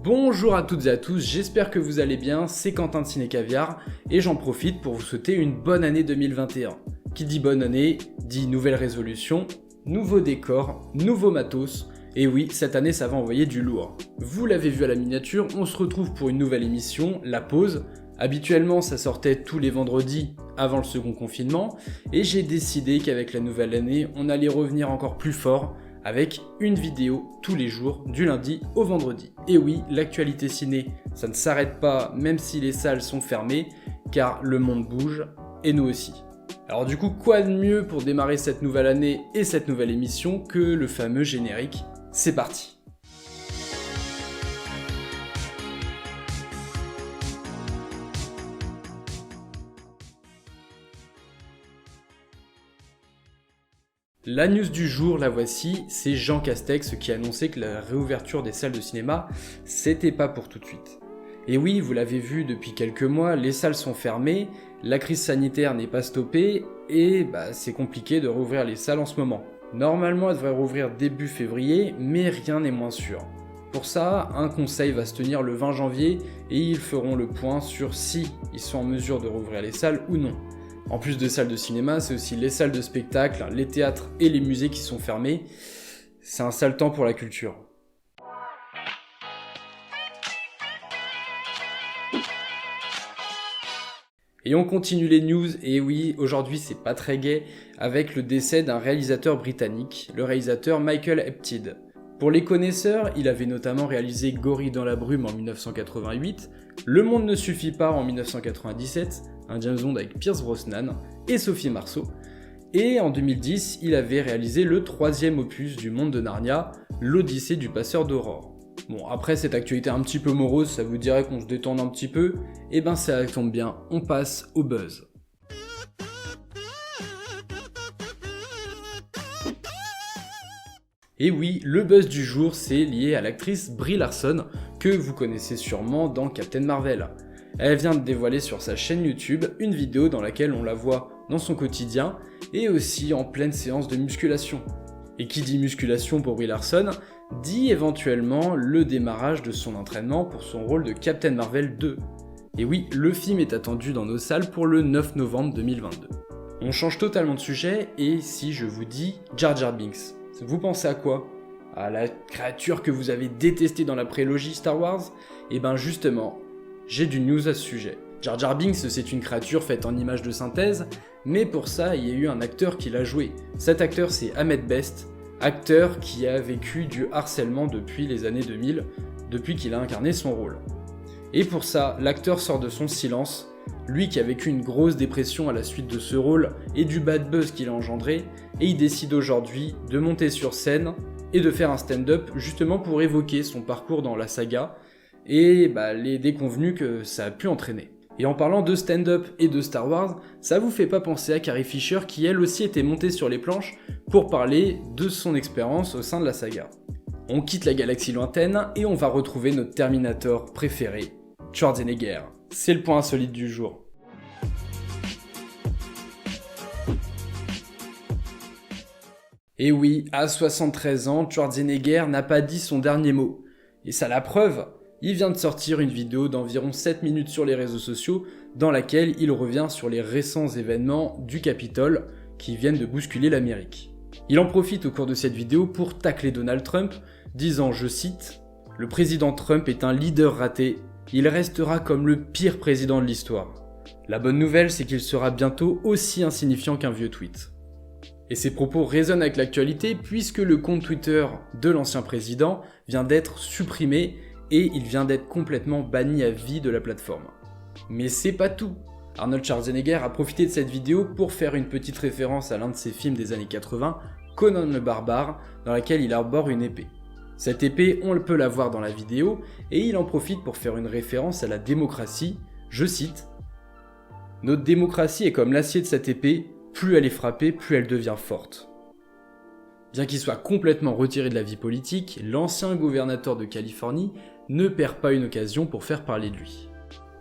Bonjour à toutes et à tous, j'espère que vous allez bien, c'est Quentin de Ciné Caviar et j'en profite pour vous souhaiter une bonne année 2021. Qui dit bonne année, dit nouvelle résolution, nouveau décor, nouveau matos, et oui, cette année ça va envoyer du lourd. Vous l'avez vu à la miniature, on se retrouve pour une nouvelle émission, La Pause. Habituellement ça sortait tous les vendredis avant le second confinement, et j'ai décidé qu'avec la nouvelle année, on allait revenir encore plus fort, avec une vidéo tous les jours, du lundi au vendredi. Et oui, l'actualité ciné, ça ne s'arrête pas même si les salles sont fermées, car le monde bouge, et nous aussi. Alors du coup, quoi de mieux pour démarrer cette nouvelle année et cette nouvelle émission que le fameux générique. C'est parti. La news du jour, la voici, c'est Jean Castex qui a annoncé que la réouverture des salles de cinéma, c'était pas pour tout de suite. Et oui, vous l'avez vu depuis quelques mois, les salles sont fermées, la crise sanitaire n'est pas stoppée, et c'est compliqué de rouvrir les salles en ce moment. Normalement, elles devraient rouvrir début février, mais rien n'est moins sûr. Pour ça, un conseil va se tenir le 20 janvier, et ils feront le point sur si ils sont en mesure de rouvrir les salles ou non. En plus de salles de cinéma, c'est aussi les salles de spectacle, les théâtres et les musées qui sont fermés. C'est un sale temps pour la culture. Et on continue les news, et oui, aujourd'hui c'est pas très gai, avec le décès d'un réalisateur britannique, le réalisateur Michael Apted. Pour les connaisseurs, il avait notamment réalisé Gorille dans la brume en 1988, Le monde ne suffit pas en 1997, un James Bond avec Pierce Brosnan et Sophie Marceau, et en 2010, il avait réalisé le troisième opus du monde de Narnia, l'Odyssée du passeur d'aurore. Bon, après cette actualité un petit peu morose, ça vous dirait qu'on se détende un petit peu? Eh ben ça tombe bien, on passe au buzz. Et oui, le buzz du jour, c'est lié à l'actrice Brie Larson, que vous connaissez sûrement dans Captain Marvel. Elle vient de dévoiler sur sa chaîne YouTube une vidéo dans laquelle on la voit dans son quotidien, et aussi en pleine séance de musculation. Et qui dit musculation pour Brie Larson, dit éventuellement le démarrage de son entraînement pour son rôle de Captain Marvel 2. Et oui, le film est attendu dans nos salles pour le 9 novembre 2022. On change totalement de sujet, et si je vous dis Jar Jar Binks, vous pensez à quoi? À la créature que vous avez détestée dans la prélogie Star Wars? Et ben justement, j'ai du news à ce sujet. Jar Jar Binks, c'est une créature faite en image de synthèse, mais pour ça, il y a eu un acteur qui l'a joué. Cet acteur, c'est Ahmed Best, acteur qui a vécu du harcèlement depuis les années 2000, depuis qu'il a incarné son rôle. Et pour ça, l'acteur sort de son silence, lui qui a vécu une grosse dépression à la suite de ce rôle et du bad buzz qu'il a engendré, et il décide aujourd'hui de monter sur scène et de faire un stand-up justement pour évoquer son parcours dans la saga et les déconvenus que ça a pu entraîner. Et en parlant de stand-up et de Star Wars, ça vous fait pas penser à Carrie Fisher qui elle aussi était montée sur les planches pour parler de son expérience au sein de la saga. On quitte la galaxie lointaine et on va retrouver notre Terminator préféré, Schwarzenegger. C'est le point insolite du jour. Et oui, à 73 ans, Schwarzenegger n'a pas dit son dernier mot. Et ça la preuve, il vient de sortir une vidéo d'environ 7 minutes sur les réseaux sociaux dans laquelle il revient sur les récents événements du Capitole qui viennent de bousculer l'Amérique. Il en profite au cours de cette vidéo pour tacler Donald Trump, disant, je cite, « Le président Trump est un leader raté, il restera comme le pire président de l'histoire. La bonne nouvelle, c'est qu'il sera bientôt aussi insignifiant qu'un vieux tweet. » Et ces propos résonnent avec l'actualité puisque le compte Twitter de l'ancien président vient d'être supprimé et il vient d'être complètement banni à vie de la plateforme. Mais c'est pas tout. Arnold Schwarzenegger a profité de cette vidéo pour faire une petite référence à l'un de ses films des années 80, Conan le Barbare, dans laquelle il arbore une épée. Cette épée, on peut la voir dans la vidéo, et il en profite pour faire une référence à la démocratie, je cite, « Notre démocratie est comme l'acier de cette épée, plus elle est frappée, plus elle devient forte. » Bien qu'il soit complètement retiré de la vie politique, l'ancien gouvernateur de Californie ne perd pas une occasion pour faire parler de lui.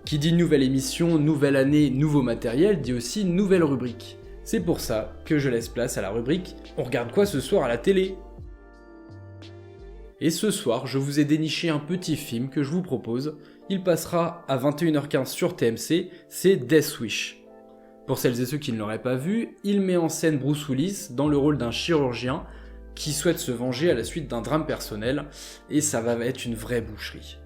Qui dit nouvelle émission, nouvelle année, nouveau matériel, dit aussi nouvelle rubrique. C'est pour ça que je laisse place à la rubrique « On regarde quoi ce soir à la télé ?» Et ce soir, je vous ai déniché un petit film que je vous propose. Il passera à 21h15 sur TMC, c'est Death Wish. Pour celles et ceux qui ne l'auraient pas vu, il met en scène Bruce Willis dans le rôle d'un chirurgien qui souhaite se venger à la suite d'un drame personnel, et ça va être une vraie boucherie.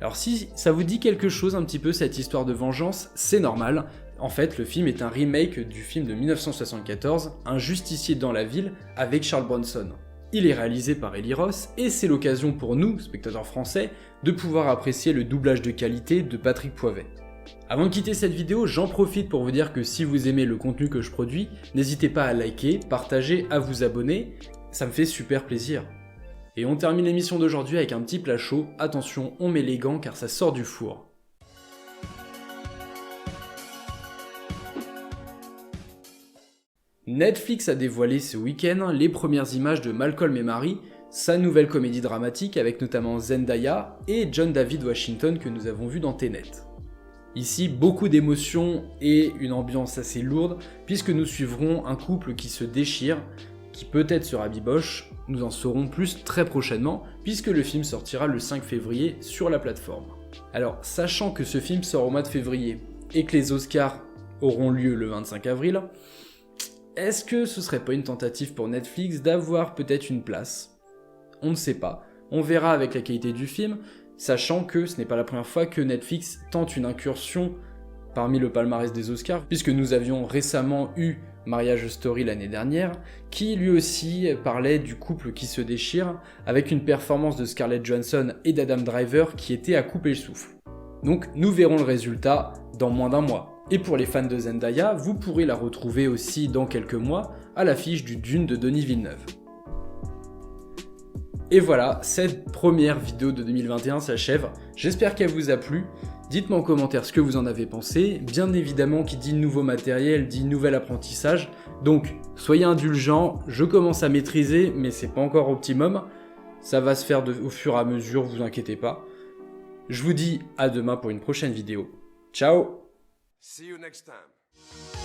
Alors si ça vous dit quelque chose un petit peu cette histoire de vengeance, c'est normal. En fait, le film est un remake du film de 1974, Un justicier dans la ville, avec Charles Bronson. Il est réalisé par Eli Roth, et c'est l'occasion pour nous, spectateurs français, de pouvoir apprécier le doublage de qualité de Patrick Poivet. Avant de quitter cette vidéo, j'en profite pour vous dire que si vous aimez le contenu que je produis, n'hésitez pas à liker, partager, à vous abonner, ça me fait super plaisir. Et on termine l'émission d'aujourd'hui avec un petit plat chaud, attention, on met les gants car ça sort du four. Netflix a dévoilé ce week-end les premières images de Malcolm et Marie, sa nouvelle comédie dramatique avec notamment Zendaya et John David Washington que nous avons vu dans Tenet. Ici, beaucoup d'émotions et une ambiance assez lourde puisque nous suivrons un couple qui se déchire, qui peut-être sera biboche, nous en saurons plus très prochainement puisque le film sortira le 5 février sur la plateforme. Alors, sachant que ce film sort au mois de février et que les Oscars auront lieu le 25 avril, est-ce que ce serait pas une tentative pour Netflix d'avoir peut-être une place ? On ne sait pas, on verra avec la qualité du film, sachant que ce n'est pas la première fois que Netflix tente une incursion parmi le palmarès des Oscars, puisque nous avions récemment eu Marriage Story l'année dernière, qui lui aussi parlait du couple qui se déchire, avec une performance de Scarlett Johansson et d'Adam Driver qui était à couper le souffle. Donc nous verrons le résultat dans moins d'un mois. Et pour les fans de Zendaya, vous pourrez la retrouver aussi dans quelques mois à l'affiche du Dune de Denis Villeneuve. Et voilà, cette première vidéo de 2021 s'achève, j'espère qu'elle vous a plu, dites-moi en commentaire ce que vous en avez pensé, bien évidemment qui dit nouveau matériel dit nouvel apprentissage, donc soyez indulgents, je commence à maîtriser mais c'est pas encore optimum, ça va se faire au fur et à mesure, vous inquiétez pas. Je vous dis à demain pour une prochaine vidéo, ciao! See you next time.